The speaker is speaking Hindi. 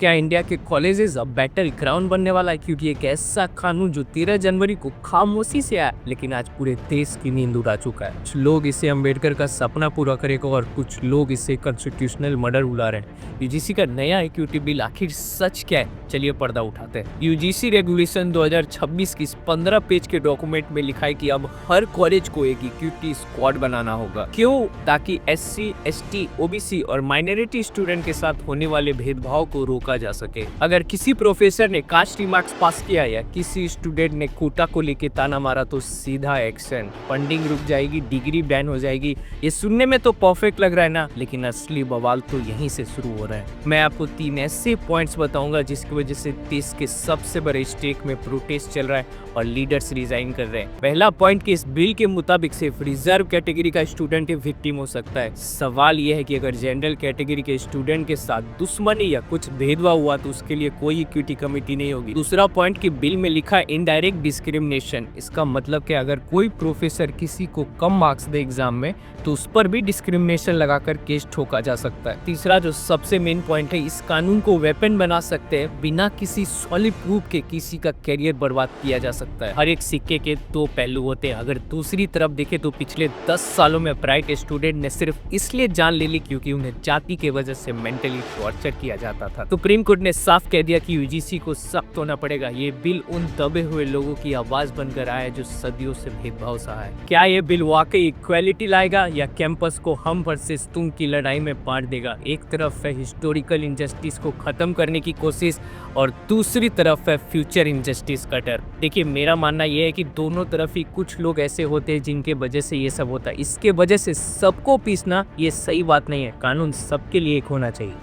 क्या इंडिया के कॉलेजेस अब बैटल ग्राउंड बनने वाला है? क्योंकि एक ऐसा कानून जो 13 जनवरी को खामोशी से आया, लेकिन आज पूरे देश की नींद उड़ा चुका है। कुछ लोग इसे अंबेडकर का सपना पूरा करेगा और कुछ लोग इसे कॉन्स्टिट्यूशनल मर्डर बुला रहे हैं। यूजीसी का नया इक्विटी बिल आखिर सच क्या है? चलिए पर्दा उठाते हैं। यूजीसी रेगुलेशन 2026 की इस 15 पेज के डॉक्यूमेंट में लिखा है कि अब हर कॉलेज को एक इक्विटी स्क्वाड बनाना होगा। क्यों? ताकि SC, ST, OBC और माइनॉरिटी स्टूडेंट के साथ होने वाले भेदभाव को रोका जा सके। अगर किसी प्रोफेसर ने कास्ट रिमार्क्स पास किया या किसी स्टूडेंट ने कोटा को लेके ताना मारा तो सीधा एक्शन, फंडिंग रुक जाएगी, डिग्री बैन हो जाएगी। ये सुनने में तो परफेक्ट लग रहा है ना, लेकिन असली बवाल तो यहीं से शुरू हो रहा है। मैं आपको 3 ऐसे पॉइंट्स बताऊंगा जिसकी वजह से देश के सबसे बड़े स्टेट में प्रोटेस्ट चल रहा है और लीडर्स रिजाइन कर रहे हैं। पहला पॉइंट कि इस बिल के मुताबिक सिर्फ रिजर्व कैटेगरी का स्टूडेंट ही विक्टिम हो सकता है। सवाल यह है कि अगर जनरल कैटेगरी के स्टूडेंट के साथ दुश्मनी या कुछ भेदभाव हुआ तो उसके लिए कोई इक्विटी कमेटी नहीं होगी। दूसरा पॉइंट कि बिल में लिखा है इनडायरेक्ट डिस्क्रिमिनेशन। इसका मतलब कि अगर कोई प्रोफेसर किसी को कम मार्क्स दे एग्जाम में तो उस पर भी डिस्क्रिमिनेशन लगाकर केस ठोका जा सकता है। तीसरा जो सबसे मेन पॉइंट है, इस कानून को वेपन बना सकते हैं। बिना किसी सॉलिड प्रूफ के किसी का कैरियर बर्बाद किया जा सकता है। हर एक सिक्के के 2 पहलू होते हैं। अगर दूसरी तरफ देखें तो पिछले 10 सालों में ब्राइट स्टूडेंट ने सिर्फ इसलिए जान ले ली क्योंकि उन्हें जाति के वजह से मेंटली टॉर्चर किया जाता था। सुप्रीम कोर्ट ने साफ कह दिया कि यूजीसी को सख्त होना पड़ेगा। ये बिल उन दबे हुए लोगों की आवाज बनकर आया है जो सदियों से भेदभाव सहा है। क्या ये बिल वाकई इक्वालिटी लाएगा या कैंपस को हम वर्सेस तुम की लड़ाई में बांट देगा? एक तरफ है हिस्टोरिकल इनजस्टिस को खत्म करने की कोशिश और दूसरी तरफ है फ्यूचर इनजस्टिस का डर। देखिए, मेरा मानना यह है कि दोनों तरफ ही कुछ लोग ऐसे होते हैं जिनके वजह से ये सब होता है। इसके वजह से सबको पीसना ये सही बात नहीं है। कानून सबके लिए एक होना चाहिए।